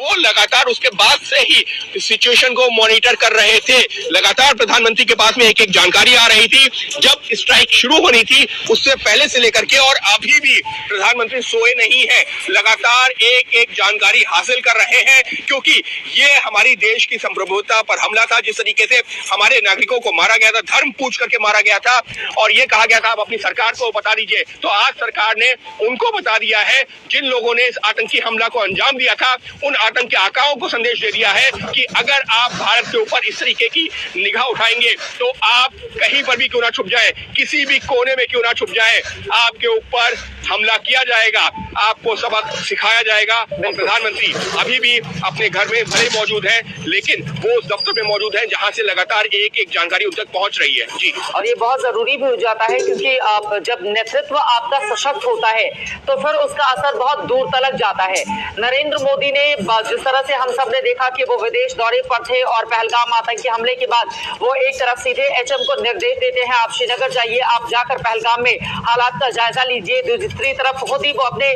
वो लगातार उसके बाद से ही सिचुएशन को मॉनिटर कर रहे थे। लगातार प्रधानमंत्री के पास में एक एक जानकारी आ रही थी। जब स्ट्राइक शुरू होनी थी उससे पहले से लेकर के और अभी भी प्रधानमंत्री सोए नहीं है, लगातार एक एक जानकारी हासिल कर रहे हैं, क्योंकि ये हमारी देश की संप्रभुता पर हमला था। जिस तरीके से हमारे नागरिकों को मारा गया था, धर्म पूछ करके मारा गया था और ये कहा गया था आप अपनी सरकार को बता दीजिए, तो आज सरकार ने उनको बता दिया है। जिन लोगों ने इस आतंकी हमला को अंजाम दिया था उन आतंकी आकाओं को संदेश दे दिया है कि अगर आप भारत के ऊपर इस तरीके की निगाह उठाएंगे तो आप कहीं पर भी क्यों ना छुप जाए, किसी भी कोने में क्यों ना छुप जाए, आपके ऊपर हमला किया जाएगा, आपको सबक सिखाया जाएगा। और प्रधानमंत्री अभी भी अपने घर में भले मौजूद हैं, लेकिन वो उस दफ्तर में मौजूद हैं जहां से लगातार एक एक जानकारी उन तक पहुंच रही है। जी, और ये बहुत जरूरी भी हो जाता है, क्योंकि आप जब नेतृत्व आपका सशक्त होता है तो फिर उसका असर बहुत दूर तक जाता है। नरेंद्र मोदी ने जिस तरह से हम सब ने देखा कि वो विदेश दौरे पर थे और पहलगाम आतंकी हमले के बाद वो एक तरफ सीधे एचएम को निर्देश देते हैं आप श्रीनगर जाइए, आप जाकर पहलगाम में हालात का जायजा लीजिए। दूसरी तरफ खुद ही वो अपने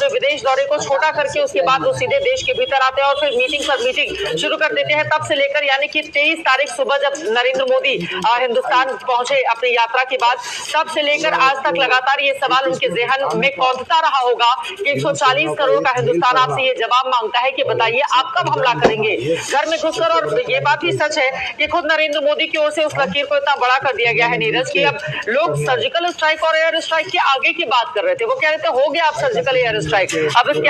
विदेश दौरे को छोटा करके उसके बाद वो सीधे देश के भीतर आते हैं और फिर मीटिंग पर मीटिंग शुरू कर देते हैं। तब से लेकर यानी कि 23 तारीख सुबह जब नरेंद्र मोदी हिंदुस्तान पहुंचे अपनी यात्रा के बाद, तब से लेकर आज तक लगातार ये सवाल उनके ज़हन में कौंधता रहा होगा कि 140 करोड़ का हिंदुस्तान आपसे ये जवाब मांगता है कि बताइए आप कब हमला करेंगे घर में घुसकर। और ये बात भी सच है कि खुद नरेंद्र मोदी की ओर से उस लकीर को इतना बड़ा कर दिया गया है नीरज कि अब लोग सर्जिकल स्ट्राइक और एयर स्ट्राइक के आगे की बात कर रहे थे। वो कह रहे थे हो गया अब सर्जिकल एयर स्ट्राइक, अब इसके